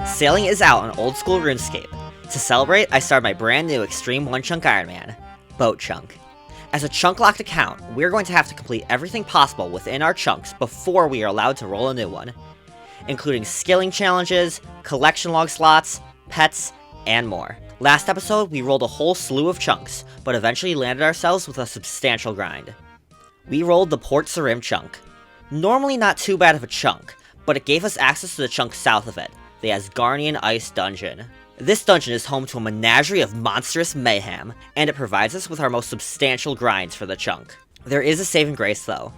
Sailing is out on Old School Runescape. To celebrate, I started my brand new Xtreme One chunk Ironman, Boat Chunk. As a chunk locked account, we're going to have to complete everything possible within our chunks before we are allowed to roll a new one, including skilling challenges, collection log slots, pets, and more. Last episode, we rolled a whole slew of chunks, but eventually landed ourselves with a substantial grind. We rolled the Port Sarim chunk. Normally not too bad of a chunk, but it gave us access to the chunk south of it, the Asgardian Ice Dungeon. This dungeon is home to a menagerie of monstrous mayhem, and it provides us with our most substantial grinds for the chunk. There is a saving grace though.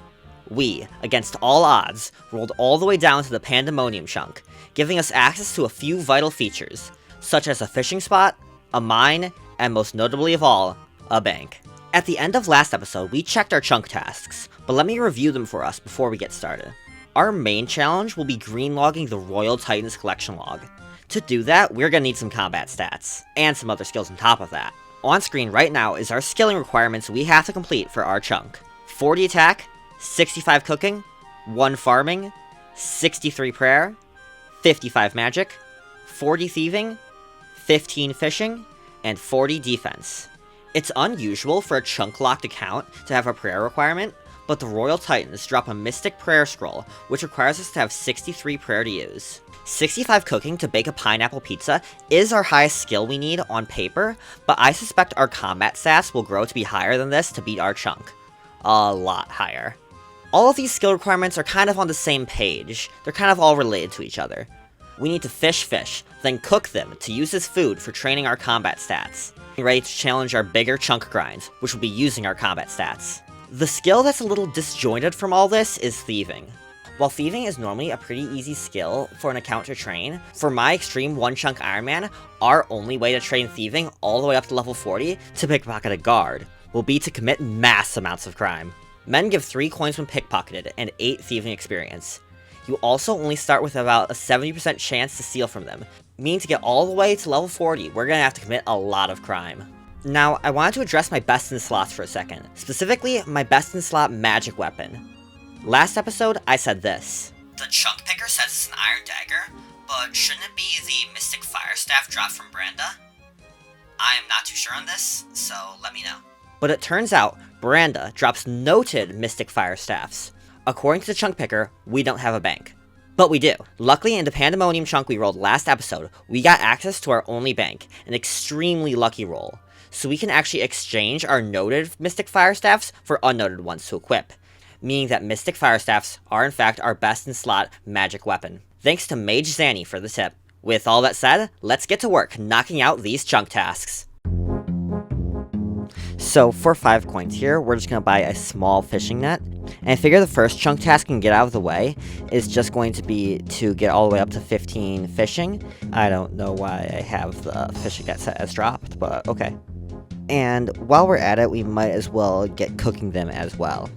We, against all odds, rolled all the way down to the Pandemonium chunk, giving us access to a few vital features, such as a fishing spot, a mine, and most notably of all, a bank. At the end of last episode, we checked our chunk tasks, but let me review them for us before we get started. Our main challenge will be green logging the Royal Titans collection log. To do that, we're gonna need some combat stats, and some other skills on top of that. On screen right now is our skilling requirements we have to complete for our chunk. 40 attack, 65 cooking, 1 farming, 63 prayer, 55 magic, 40 thieving, 15 fishing, and 40 defense. It's unusual for a chunk-locked account to have a prayer requirement, but the Royal Titans drop a Mystic Prayer Scroll, which requires us to have 63 prayer to use. 65 cooking to bake a pineapple pizza is our highest skill we need on paper, but I suspect our combat stats will grow to be higher than this to beat our chunk. A lot higher. All of these skill requirements are kind of on the same page. They're kind of all related to each other. We need to fish, then cook them to use as food for training our combat stats. We're ready to challenge our bigger chunk grinds, which will be using our combat stats. The skill that's a little disjointed from all this is Thieving. While Thieving is normally a pretty easy skill for an account to train, for my Xtreme One chunk Ironman, our only way to train Thieving all the way up to level 40 to pickpocket a guard will be to commit mass amounts of crime. Men give 3 coins when pickpocketed and 8 Thieving experience. You also only start with about a 70% chance to steal from them, meaning to get all the way to level 40, we're gonna have to commit a lot of crime. Now, I wanted to address my best in slots for a second, specifically my best in slot magic weapon. Last episode, I said this. The chunk picker says it's an iron dagger, but shouldn't it be the Mystic Fire Staff dropped from Branda? I am not too sure on this, so let me know. But it turns out, Branda drops noted Mystic Fire Staffs. According to the chunk picker, we don't have a bank. But we do. Luckily, in the Pandemonium chunk we rolled last episode, we got access to our only bank, an extremely lucky roll. So we can actually exchange our noted Mystic Fire Staffs for unnoted ones to equip, meaning that Mystic Fire Staffs are in fact our best in slot magic weapon. Thanks to Mage Zanny for the tip. With all that said, let's get to work knocking out these chunk tasks. So for 5 coins here, we're just going to buy a small fishing net, and I figure the first chunk task can get out of the way is just going to be to get all the way up to 15 fishing. I don't know why I have the fishing net set as dropped, but okay. And while we're at it, we might as well get cooking them as well.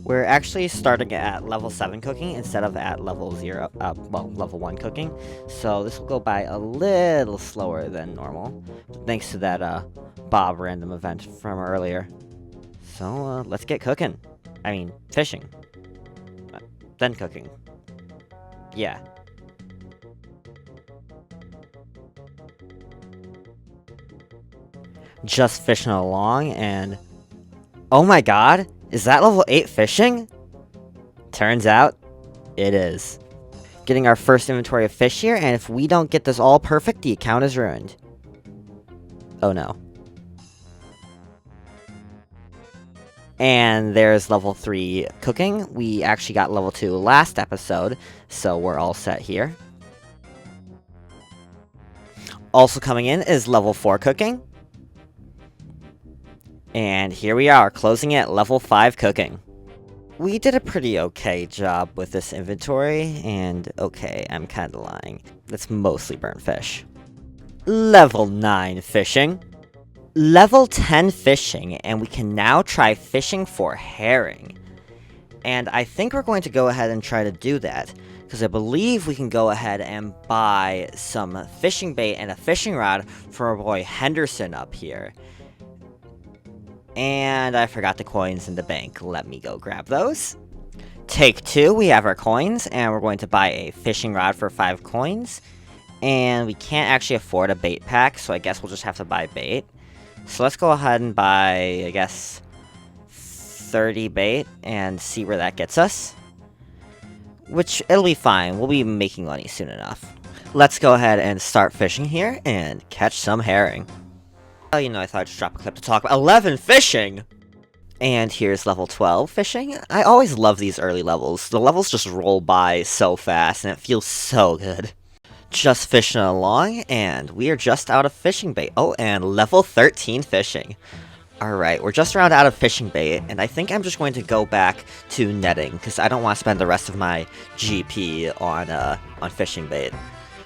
We're actually starting at level 7 cooking instead of at level 1 cooking, so this will go by a little slower than normal, thanks to that Bob random event from earlier. So let's get cooking. I mean, fishing. Then cooking. Yeah. Just fishing along and... oh my god! Is that level 8 fishing? Turns out, it is. Getting our first inventory of fish here, and if we don't get this all perfect, the account is ruined. Oh no. And there's level 3 cooking. We actually got level 2 last episode, so we're all set here. Also coming in is level 4 cooking. And here we are, closing at level 5 cooking. We did a pretty okay job with this inventory, and okay, I'm kinda lying. It's mostly burnt fish. Level 9 fishing. Level 10 fishing, and we can now try fishing for herring. And I think we're going to go ahead and try to do that, because I believe we can go ahead and buy some fishing bait and a fishing rod from our boy Henderson up here. And I forgot the coins in the bank. Let me go grab those. Take 2, we have our coins, and we're going to buy a fishing rod for 5 coins. And we can't actually afford a bait pack, so I guess we'll just have to buy bait. So let's go ahead and buy, I guess, 30 bait and see where that gets us. Which, it'll be fine. We'll be making money soon enough. Let's go ahead and start fishing here and catch some herring. Oh, you know, I thought I'd just drop a clip to talk about 11 fishing! And here's level 12 fishing. I always love these early levels. The levels just roll by so fast, and it feels so good. Just fishing along, and we are just out of fishing bait. Oh, and level 13 fishing. Alright, we're just around out of fishing bait, and I think I'm just going to go back to netting, because I don't want to spend the rest of my GP on fishing bait.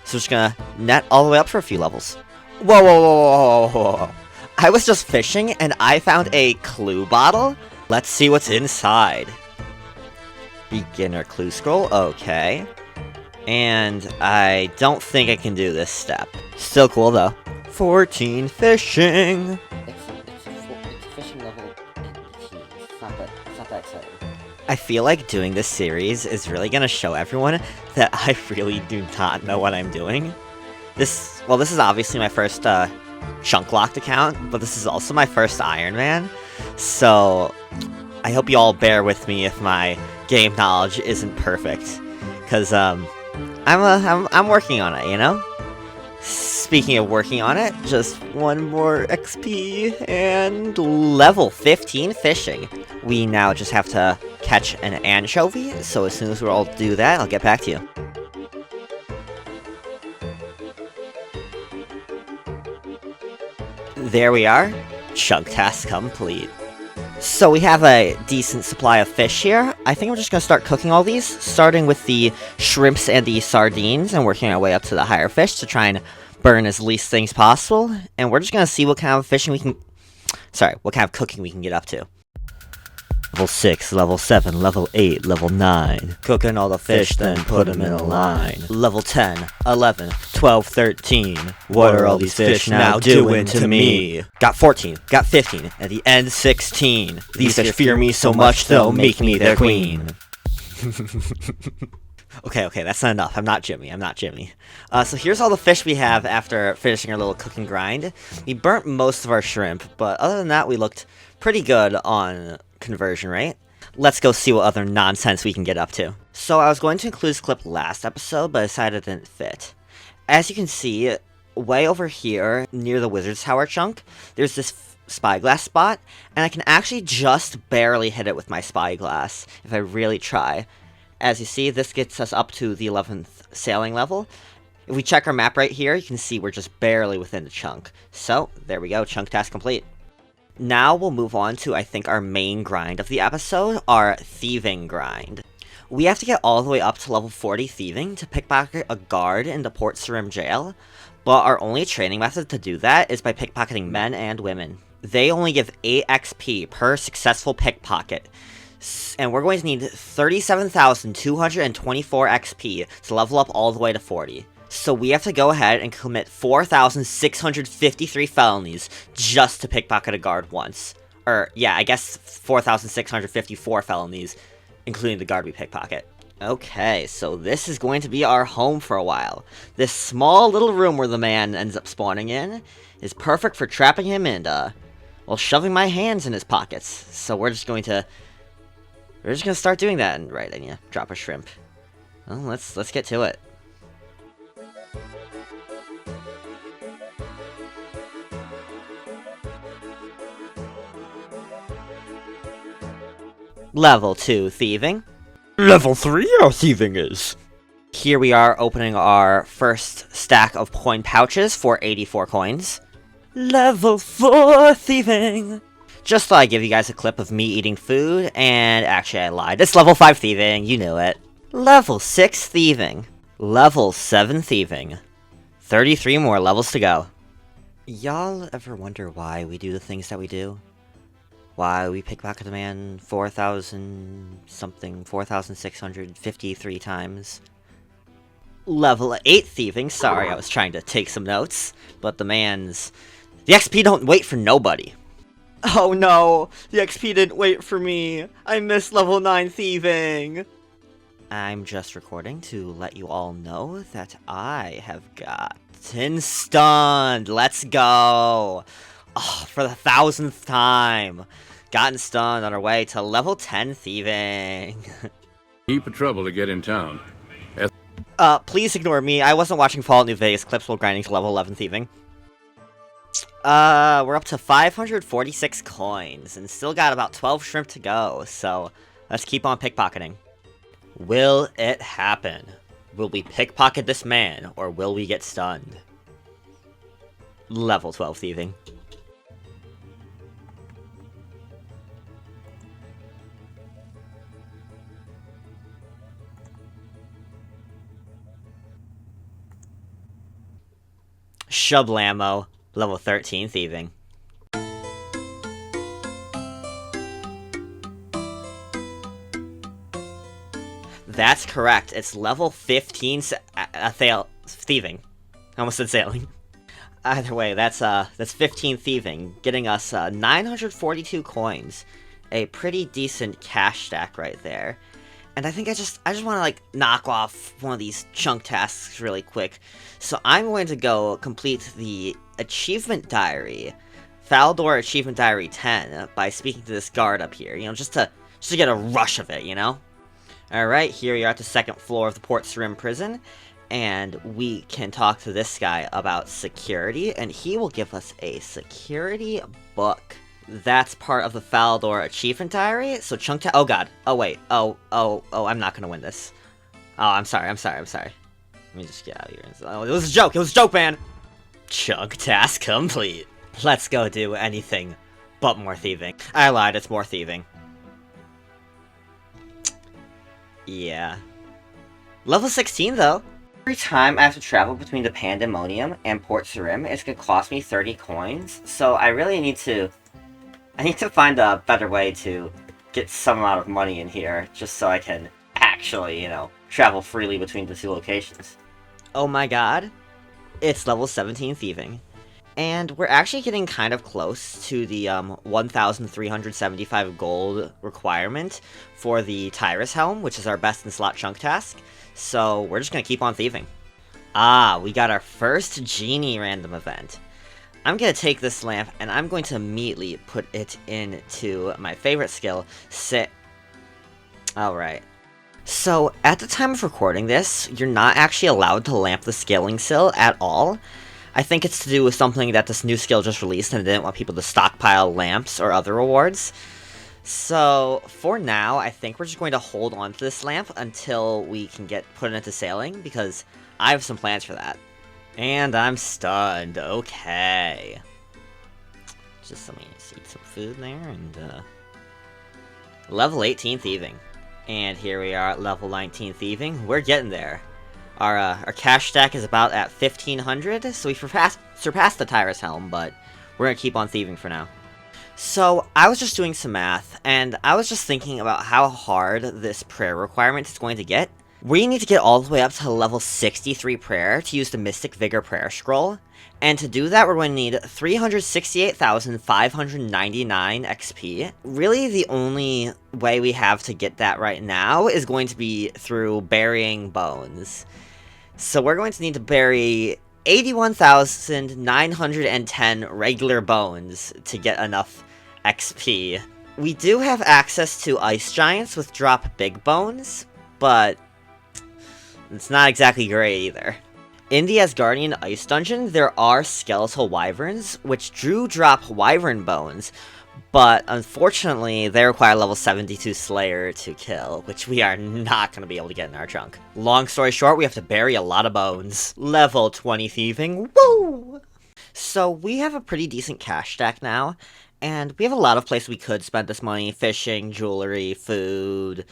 So I'm just gonna net all the way up for a few levels. Whoa, whoa, whoa, whoa, whoa, whoa. I was just fishing, and I found a clue bottle. Let's see what's inside. Beginner clue scroll, okay. And I don't think I can do this step. Still cool, though. 14 fishing! It's fishing level 18. It's not that exciting. I feel like doing this series is really gonna show everyone that I really do not know what I'm doing. This is obviously my first, chunk locked account, but this is also my first Ironman, so I hope you all bear with me if my game knowledge isn't perfect, because I'm working on it, you know? Speaking of working on it, just one more XP and level 15 fishing. We now just have to catch an anchovy, so as soon as we all do that, I'll get back to you. There we are. Chunk task complete. So we have a decent supply of fish here. I think we're just going to start cooking all these, starting with the shrimps and the sardines, and working our way up to the higher fish to try and burn as least things possible. And we're just going to see what kind of what kind of cooking we can get up to. Level 6, level 7, level 8, level 9. Cooking all the fish, then put them in a line. Level 10, 11, 12, 13. What are all these fish now doing to me? Got 14, got 15, at the end 16. These fish fear me so much they'll make me their queen. Okay, that's not enough. I'm not Jimmy. So here's all the fish we have after finishing our little cooking grind. We burnt most of our shrimp, but other than that, we looked pretty good on conversion rate. Let's go see what other nonsense we can get up to. So I was going to include this clip last episode, but I decided it didn't fit. As you can see, way over here, near the Wizard's Tower chunk, there's this spyglass spot, and I can actually just barely hit it with my spyglass, if I really try. As you see, this gets us up to the 11th sailing level. If we check our map right here, you can see we're just barely within the chunk. So, there we go, chunk task complete. Now we'll move on to, I think, our main grind of the episode, our thieving grind. We have to get all the way up to level 40 thieving to pickpocket a guard in the Port Sarim jail, but our only training method to do that is by pickpocketing men and women. They only give 8 XP per successful pickpocket, and we're going to need 37,224 XP to level up all the way to 40. So we have to go ahead and commit 4,653 felonies just to pickpocket a guard once. Or, yeah, I guess 4,654 felonies, including the guard we pickpocket. Okay, so this is going to be our home for a while. This small little room where the man ends up spawning in is perfect for trapping him and, well, shoving my hands in his pockets. So we're just going to start doing that, and right, I need to drop a shrimp. Well, let's get to it. Level 2 thieving. Level 3 our thieving is. Here we are opening our first stack of coin pouches for 84 coins. Level 4 thieving. Just thought I'd give you guys a clip of me eating food, and actually I lied. It's level 5 thieving, you knew it. Level 6 thieving. Level 7 thieving. 33 more levels to go. Y'all ever wonder why we do the things that we do? Why we pickpocket a man 4,653 times? Level 8 thieving. Sorry, I was trying to take some notes, but the XP don't wait for nobody. Oh no, the XP didn't wait for me. I missed level 9 thieving. I'm just recording to let you all know that I have gotten stunned. Let's go. Oh, for the 1000th time. Gotten stunned on our way to level 10 thieving. Heap of trouble to get in town. Please ignore me. I wasn't watching Fallout New Vegas clips while grinding to level 11 thieving. We're up to 546 coins, and still got about 12 shrimp to go, so let's keep on pickpocketing. Will it happen? Will we pickpocket this man, or will we get stunned? Level 12 thieving. Shublamo. Level 13 thieving. That's correct. It's level 15 thieving. I almost said sailing. Either way, that's 15 thieving, getting us 942 coins. A pretty decent cash stack right there. And I think I just want to like knock off one of these chunk tasks really quick. So I'm going to go complete the achievement diary, Faldor Achievement Diary 10, by speaking to this guard up here. You know, just to get a rush of it, you know. All right, here we are at the second floor of the Port Sarim prison, and we can talk to this guy about security, and he will give us a security book. That's part of the Faldor Achievement Diary, so oh god, oh wait, oh, I'm not gonna win this. Oh, I'm sorry. Let me just get out of here. Oh, it was a joke, man! Chunk task complete. Let's go do anything but more thieving. I lied, it's more thieving. Yeah. Level 16, though. Every time I have to travel between the Pandemonium and Port Sarim, it's gonna cost me 30 coins, so I really need to find a better way to get some amount of money in here, just so I can actually, you know, travel freely between the two locations. Oh my god. It's level 17 thieving. And we're actually getting kind of close to the 1,375 gold requirement for the Tyrus Helm, which is our best in slot chunk task. So we're just gonna keep on thieving. Ah, we got our first genie random event. I'm gonna take this lamp and I'm going to immediately put it into my favorite skill, Sit. Alright. So, at the time of recording this, you're not actually allowed to lamp the scaling sill at all. I think it's to do with something that this new skill just released and I didn't want people to stockpile lamps or other rewards. So, for now, I think we're just going to hold on to this lamp until we can put it into sailing, because I have some plans for that. And I'm stunned. Okay. Just let me eat some food there, and level 18 thieving. And here we are at level 19 thieving. We're getting there. Our cash stack is about at 1,500, so we surpassed the Tyrus Helm, but we're gonna keep on thieving for now. So, I was just doing some math, and I was just thinking about how hard this prayer requirement is going to get. We need to get all the way up to level 63 prayer to use the Mystic Vigor prayer scroll, and to do that we're going to need 368,599 XP. Really, the only way we have to get that right now is going to be through burying bones. So we're going to need to bury 81,910 regular bones to get enough XP. We do have access to ice giants with drop big bones, but it's not exactly great either. In the Asgardian Ice Dungeon, there are skeletal wyverns, which do drop wyvern bones, but unfortunately, they require level 72 Slayer to kill, which we are not going to be able to get in our chunk. Long story short, we have to bury a lot of bones. Level 20 thieving, woo! So we have a pretty decent cash stack now, and we have a lot of places we could spend this money: fishing, jewelry, food,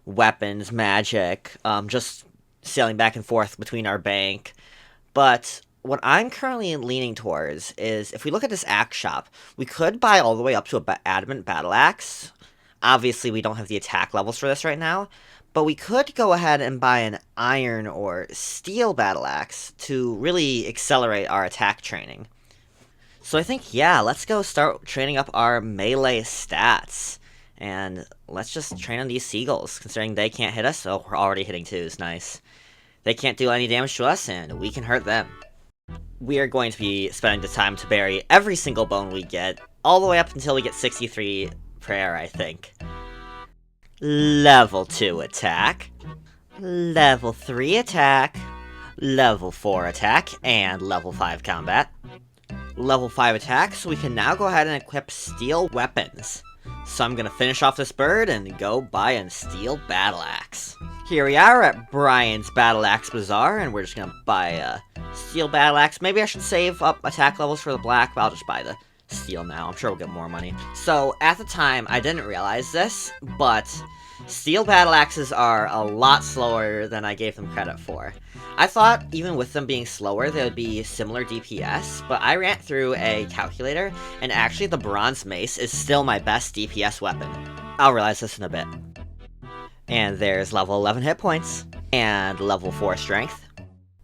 weapons, magic, just sailing back and forth between our bank. But what I'm currently leaning towards is, if we look at this axe shop, we could buy all the way up to a adamant battle axe. Obviously, we don't have the attack levels for this right now, but we could go ahead and buy an iron or steel battle axe to really accelerate our attack training. So I think, yeah, let's go start training up our melee stats. And let's just train on these seagulls, considering they can't hit us. Oh, we're already hitting twos, nice. They can't do any damage to us, and we can hurt them. We are going to be spending the time to bury every single bone we get, all the way up until we get 63 prayer, I think. Level 2 attack. Level 3 attack. Level 4 attack, and level 5 combat. Level 5 attack, so we can now go ahead and equip steel weapons. So I'm gonna finish off this bird and go buy a steel battle axe. Here we are at Brian's Battle Axe Bazaar, and we're just gonna buy a steel battle axe. Maybe I should save up attack levels for the black, but I'll just buy the steel now. I'm sure we'll get more money. So at the time, I didn't realize this, but steel battle axes are a lot slower than I gave them credit for. I thought even with them being slower, they would be similar DPS, but I ran through a calculator, and actually the bronze mace is still my best DPS weapon. I'll realize this in a bit. And there's level 11 hit points, and level 4 strength,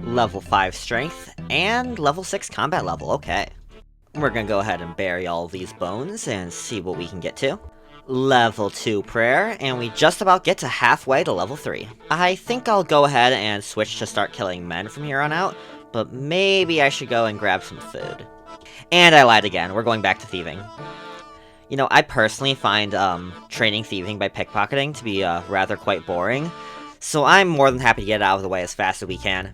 level 5 strength, and level 6 combat level, okay. We're gonna go ahead and bury all of these bones and see what we can get to. Level 2 prayer, and we just about get to halfway to level 3. I think I'll go ahead and switch to start killing men from here on out, but maybe I should go and grab some food. And I lied again, we're going back to thieving. You know, I personally find training thieving by pickpocketing to be rather quite boring, so I'm more than happy to get it out of the way as fast as we can.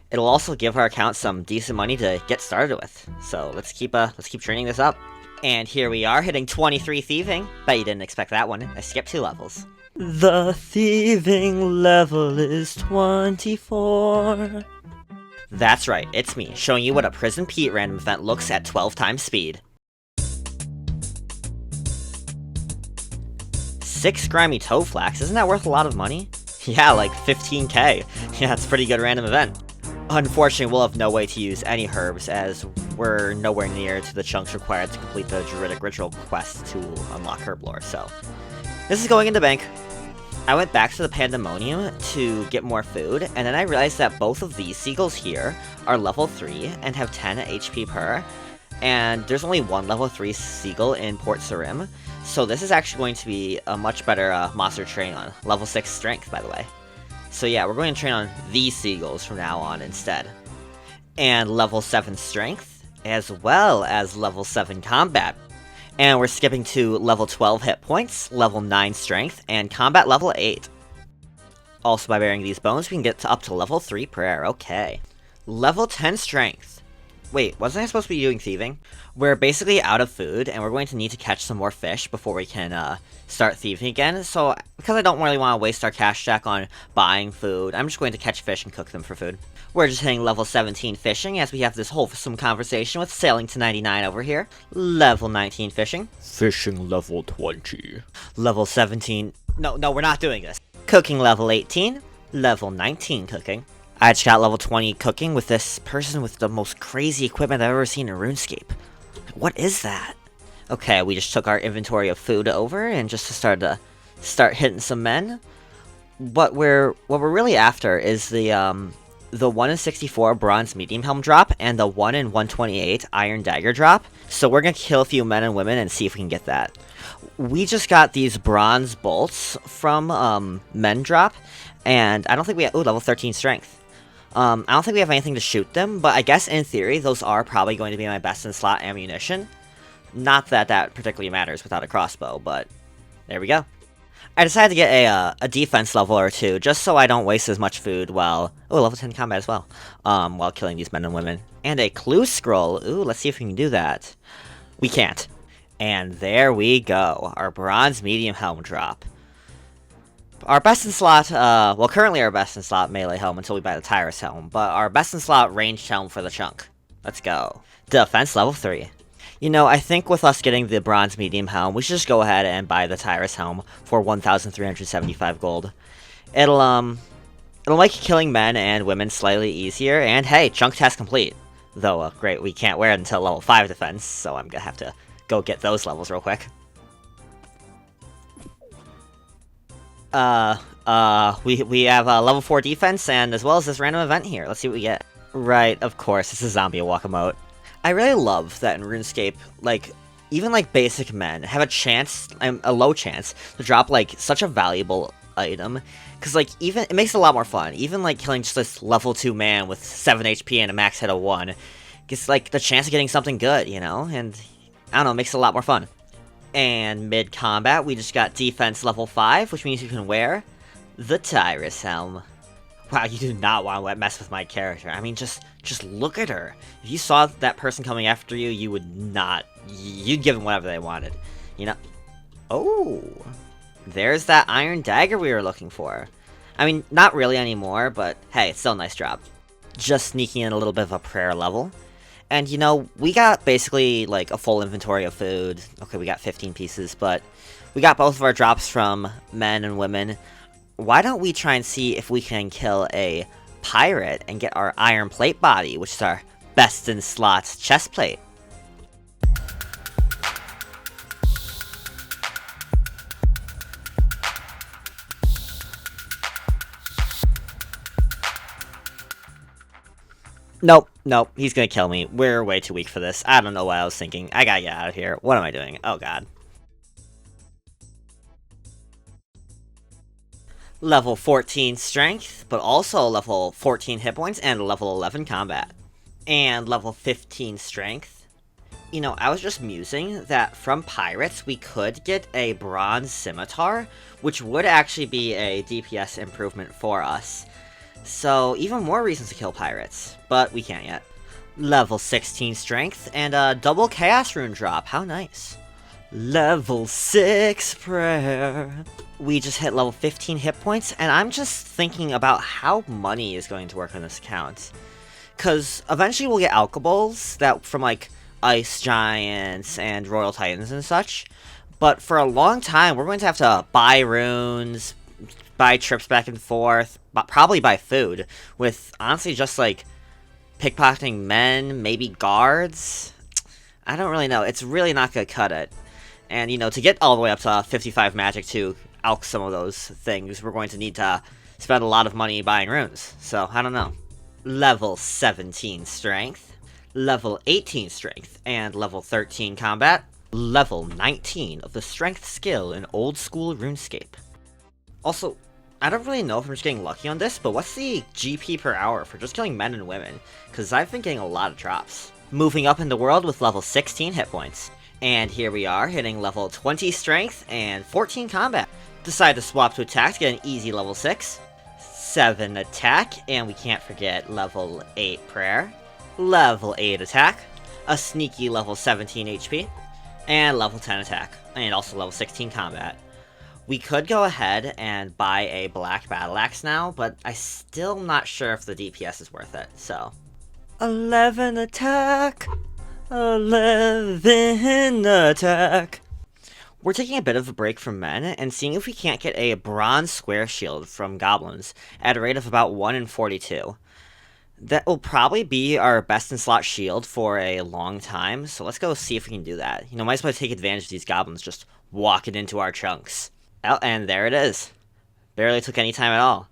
It'll also give our account some decent money to get started with, so let's keep training this up. And here we are, hitting 23 thieving. Bet you didn't expect that one. I skipped 2 levels. The thieving level is 24. That's right, it's me, showing you what a Prison Pete random event looks at 12 times speed. 6 grimy toe flax, isn't that worth a lot of money? Yeah, like 15k. Yeah, it's a pretty good random event. Unfortunately, we'll have no way to use any herbs, as we're nowhere near to the chunks required to complete the Druidic Ritual quest to unlock herb lore, so this is going in the bank. I went back to the Pandemonium to get more food, and then I realized that both of these seagulls here are level 3 and have 10 HP per, and there's only one level 3 seagull in Port Sarim, so this is actually going to be a much better monster to train on. Level 6 strength, by the way. So yeah, we're going to train on these seagulls from now on instead. And level 7 strength, as well as level 7 combat. And we're skipping to level 12 hit points, level 9 strength, and combat level 8. Also by burying these bones, we can get to up to level 3 prayer, okay. Level 10 strength. Wait, wasn't I supposed to be doing thieving? We're basically out of food, and we're going to need to catch some more fish before we can start thieving again. So, because I don't really want to waste our cash stack on buying food, I'm just going to catch fish and cook them for food. We're just hitting level 17 fishing, as we have this wholesome conversation with Sailing to 99 over here. Level 19 fishing. Fishing level 20. Level 17... No, we're not doing this. Cooking level 18. Level 19 cooking. I just got level 20 cooking with this person with the most crazy equipment I've ever seen in RuneScape. What is that? Okay, we just took our inventory of food over and just to start hitting some men. What we're really after is the 1 in 64 bronze medium helm drop and the 1 in 128 iron dagger drop. So we're gonna kill a few men and women and see if we can get that. We just got these bronze bolts from men drop, and I don't think we have level 13 strength. I don't think we have anything to shoot them, but I guess in theory, those are probably going to be my best in slot ammunition. Not that that particularly matters without a crossbow, but there we go. I decided to get a defense level or 2, just so I don't waste as much food while... Oh, level 10 combat as well. While killing these men and women. And a clue scroll. Ooh, let's see if we can do that. We can't. And there we go. Our bronze medium helm drop. Our best in slot, well, currently our best in slot melee helm until we buy the Tyrus helm, but our best in slot ranged helm for the chunk. Let's go. Defense level 3. You know, I think with us getting the bronze medium helm, we should just go ahead and buy the Tyrus helm for 1,375 gold. It'll make killing men and women slightly easier, and hey, chunk task complete. Though, great, we can't wear it until level 5 defense, so I'm gonna have to go get those levels real quick. We have level 4 defense, and as well as this random event here. Let's see what we get. Right, of course, it's a zombie walk emote. I really love that in RuneScape, like, even like basic men have a chance, a low chance, to drop like such a valuable item. Cause like even it makes it a lot more fun. Even like killing just this level 2 man with 7 HP and a max hit of 1 gets like the chance of getting something good, you know? And I don't know, it makes it a lot more fun. And mid combat, we just got defense level 5, which means you can wear the Tyrus helm. Wow, you do not want to mess with my character. I mean, just look at her. If you saw that person coming after you, you would not. You'd give them whatever they wanted. You know? Oh. There's that iron dagger we were looking for. I mean, not really anymore, but hey, it's still a nice drop. Just sneaking in a little bit of a prayer level. And, you know, we got basically, like, a full inventory of food. Okay, we got 15 pieces, but we got both of our drops from men and women. Why don't we try and see if we can kill a pirate and get our iron plate body, which is our best in slots chest plate. Nope, he's gonna kill me. We're way too weak for this. I don't know what I was thinking. I gotta get out of here. What am I doing? Oh god. Level 14 strength, but also level 14 hit points and level 11 combat. And level 15 strength. You know, I was just musing that from pirates we could get a bronze scimitar, which would actually be a DPS improvement for us. So even more reasons to kill pirates, but we can't yet. Level 16 strength and a double chaos rune drop, how nice. Level 6 prayer. We just hit level 15 hit points, and I'm just thinking about how money is going to work on this account. Because eventually we'll get alchables that from like ice giants and royal titans and such. But for a long time, we're going to have to buy runes, buy trips back and forth, but probably buy food. With honestly just like pickpocketing men, maybe guards. I don't really know. It's really not going to cut it. And, you know, to get all the way up to 55 magic to alch some of those things, we're going to need to spend a lot of money buying runes. So, I don't know. Level 17 strength, level 18 strength, and level 13 combat. Level 19 of the strength skill in Old School Runescape. Also, I don't really know if I'm just getting lucky on this, but what's the GP per hour for just killing men and women? Because I've been getting a lot of drops. Moving up in the world with level 16 hit points. And here we are, hitting level 20 strength and 14 combat. Decide to swap to attack to get an easy level 6. 7 attack, and we can't forget level 8 prayer. Level 8 attack, a sneaky level 17 HP, and level 10 attack, and also level 16 combat. We could go ahead and buy a black battle axe now, but I'm still not sure if the DPS is worth it, so. 11 attack! 11 attack. We're taking a bit of a break from men and seeing if we can't get a bronze square shield from goblins at a rate of about 1 in 42. That will probably be our best in slot shield for a long time, so let's go see if we can do that. You know, might as well take advantage of these goblins just walking into our chunks. Oh, and there it is. Barely took any time at all.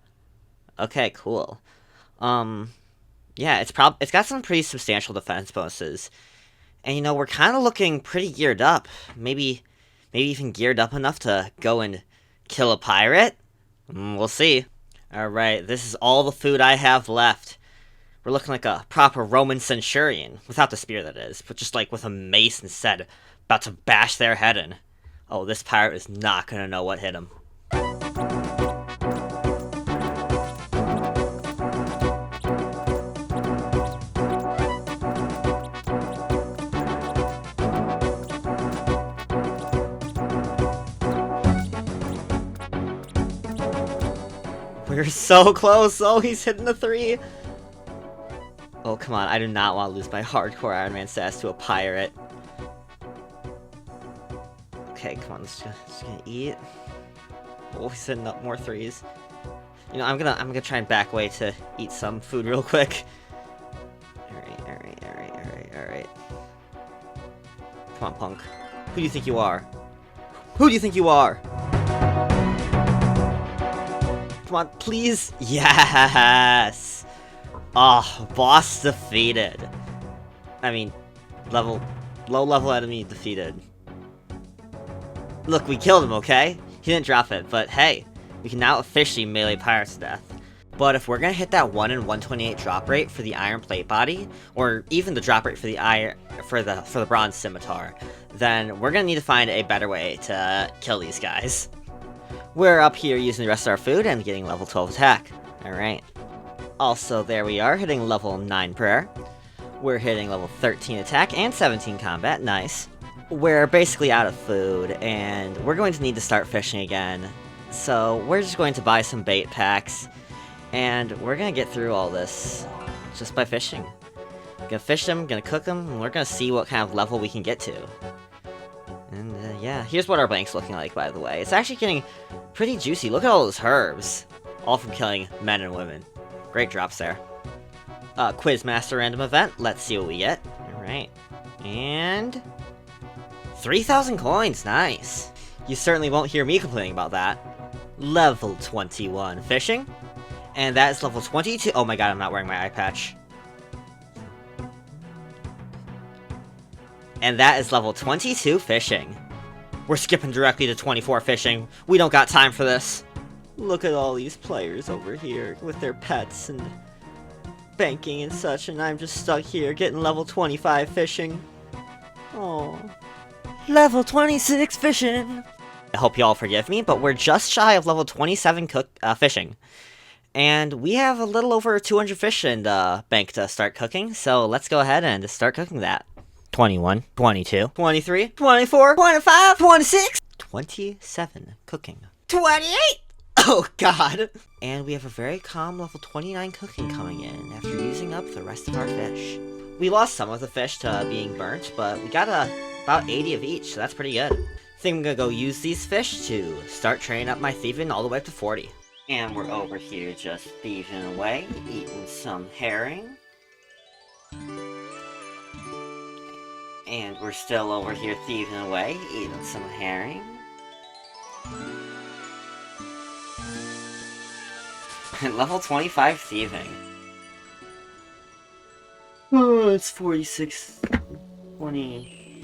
Okay, cool. Yeah, it's got some pretty substantial defense bonuses. And, you know, we're kind of looking pretty geared up. Maybe even geared up enough to go and kill a pirate? We'll see. Alright, this is all the food I have left. We're looking like a proper Roman centurion. Without the spear, that is. But just, like, with a mace instead. About to bash their head in. Oh, this pirate is not gonna know what hit him. We're so close! Oh, he's hitting the 3! Oh, come on, I do not want to lose my hardcore Ironman status to a pirate. Okay, come on, let's just gonna eat. Oh, he's hitting up more 3s. You know, I'm gonna try and back away to eat some food real quick. Alright. Come on, punk. Who do you think you are? Who do you think you are? Come on, please! Yes! Oh, boss defeated. I mean, Low level enemy defeated. Look, we killed him, okay? He didn't drop it, but hey, we can now officially melee pirates to death. But if we're gonna hit that 1 in 128 drop rate for the iron plate body, or even the drop rate for the the bronze scimitar, then we're gonna need to find a better way to kill these guys. We're up here using the rest of our food and getting level 12 attack. Alright. Also, there we are, hitting level 9 prayer. We're hitting level 13 attack and 17 combat, nice. We're basically out of food, and we're going to need to start fishing again. So we're just going to buy some bait packs, and we're gonna get through all this just by fishing. Gonna fish them, gonna cook them, and we're gonna see what kind of level we can get to. And yeah, here's what our bank's looking like, by the way. It's actually getting pretty juicy. Look at all those herbs. All from killing men and women. Great drops there. Quizmaster random event. Let's see what we get. Alright. And 3,000 coins, nice. You certainly won't hear me complaining about that. Level 21 fishing. And that is level 22. Oh my god, I'm not wearing my eye patch. And that is level 22 fishing. We're skipping directly to 24 fishing. We don't got time for this. Look at all these players over here with their pets and banking and such, and I'm just stuck here getting level 25 fishing. Oh, level 26 fishing. I hope y'all forgive me, but we're just shy of level 27 fishing. And we have a little over 200 fish in the bank to start cooking, so let's go ahead and start cooking that. 21, 22, 23, 24, 25, 26, 27 cooking. 28! Oh god! And we have a very calm level 29 cooking coming in after using up the rest of our fish. We lost some of the fish to being burnt, but we got about 80 of each, so that's pretty good. I think I'm gonna go use these fish to start training up my thieving all the way up to 40. And we're over here just thieving away, eating some herring. And we're still over here thieving away, eating some herring. Level 25 thieving. Oh, it's 46, 20,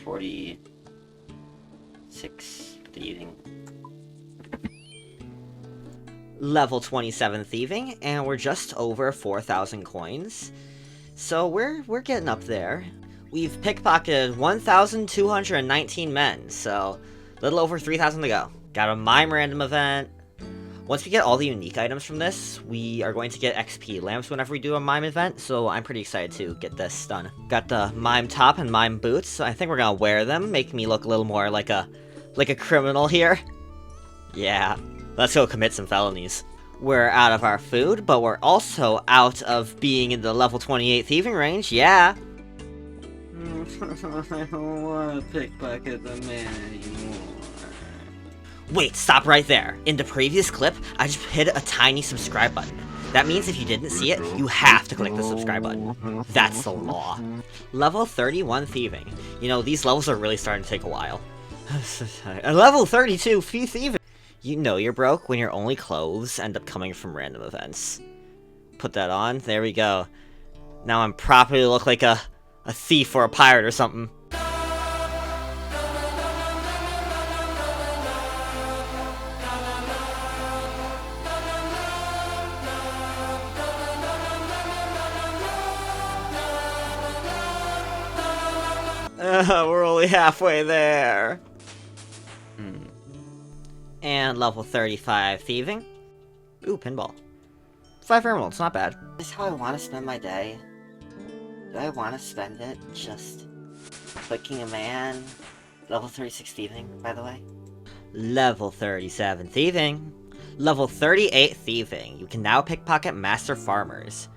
46 thieving. Level 27 thieving, and we're just over 4,000 coins. So we're getting up there. We've pickpocketed 1,219 men, so a little over 3,000 to go. Got a mime random event. Once we get all the unique items from this, we are going to get XP lamps whenever we do a mime event, so I'm pretty excited to get this done. Got the mime top and mime boots, so I think we're gonna wear them, make me look a little more like a criminal here. Yeah, let's go commit some felonies. We're out of our food, but we're also out of being in the level 28 thieving range, yeah. I don't want to pickpocket the man anymore. Wait, stop right there. In the previous clip, I just hit a tiny subscribe button. That means if you didn't see it, you have to click the subscribe button. That's the law. Level 31 thieving. You know, these levels are really starting to take a while. Level 32 thieving. You know you're broke when your only clothes end up coming from random events. Put that on, there we go. Now I'm properly look like a thief or a pirate or something. We're only halfway there. And level 35 thieving. Ooh, pinball. 5 emeralds, not bad. Is this how I want to spend my day? Do I want to spend it just clicking a man? Level 36 thieving, by the way. Level 37 thieving. Level 38 thieving. You can now pickpocket master farmers.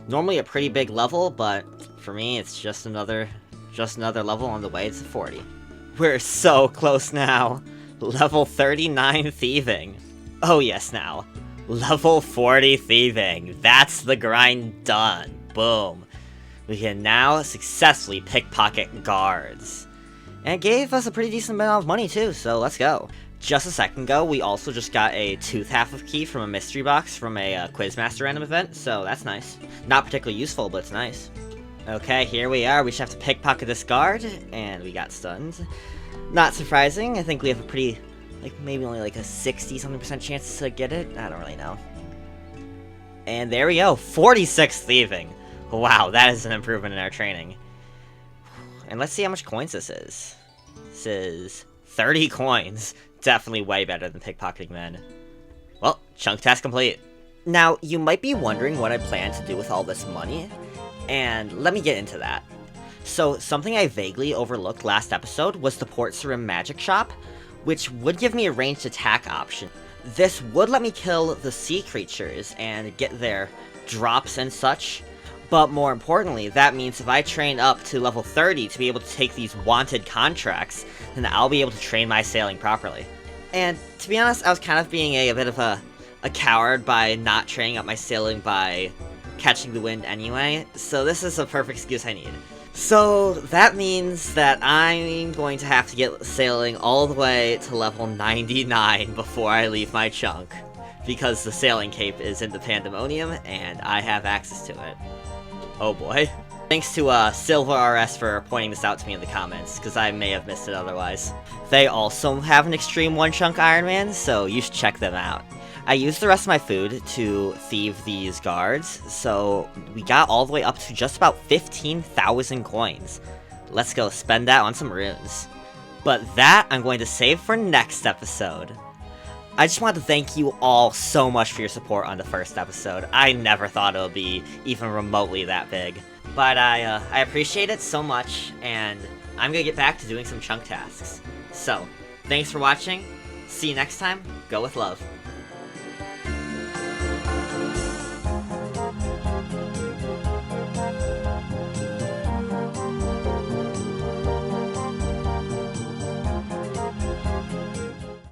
Normally a pretty big level, but for me it's just another level on the way to 40. We're so close now. Level 39 thieving. Oh yes now. Level 40 thieving. That's the grind done. Boom. We can now successfully pickpocket guards. And it gave us a pretty decent amount of money too, so let's go. Just a second ago, we also just got a tooth half of key from a mystery box from a Quizmaster random event, so that's nice. Not particularly useful, but it's nice. Okay, here we are. We should have to pickpocket this guard, and we got stunned. Not surprising. I think we have a pretty, like, maybe only like a 60-something% chance to get it. I don't really know. And there we go. 46 thieving. Wow, that is an improvement in our training. And let's see how much coins this is. This is 30 coins. Definitely way better than pickpocketing men. Well, chunk task complete. Now, you might be wondering what I plan to do with all this money, and let me get into that. So, something I vaguely overlooked last episode was the Port's Rim Magic Shop, which would give me a ranged attack option. This would let me kill the sea creatures and get their drops and such, but more importantly, that means if I train up to level 30 to be able to take these wanted contracts, then I'll be able to train my sailing properly. And to be honest, I was kind of being a bit of a coward by not training up my sailing by catching the wind anyway, so this is a perfect excuse I need. So that means that I'm going to have to get sailing all the way to level 99 before I leave my chunk, because the sailing cape is in the Pandemonium and I have access to it. Oh boy. Thanks to Silver RS for pointing this out to me in the comments, because I may have missed it otherwise. They also have an Xtreme One chunk Ironman, so you should check them out. I used the rest of my food to thieve these guards, so we got all the way up to just about 15,000 coins. Let's go spend that on some runes. But that I'm going to save for next episode. I just want to thank you all so much for your support on the first episode. I never thought it would be even remotely that big. But I appreciate it so much, and I'm going to get back to doing some chunk tasks. So, thanks for watching. See you next time. Go with love.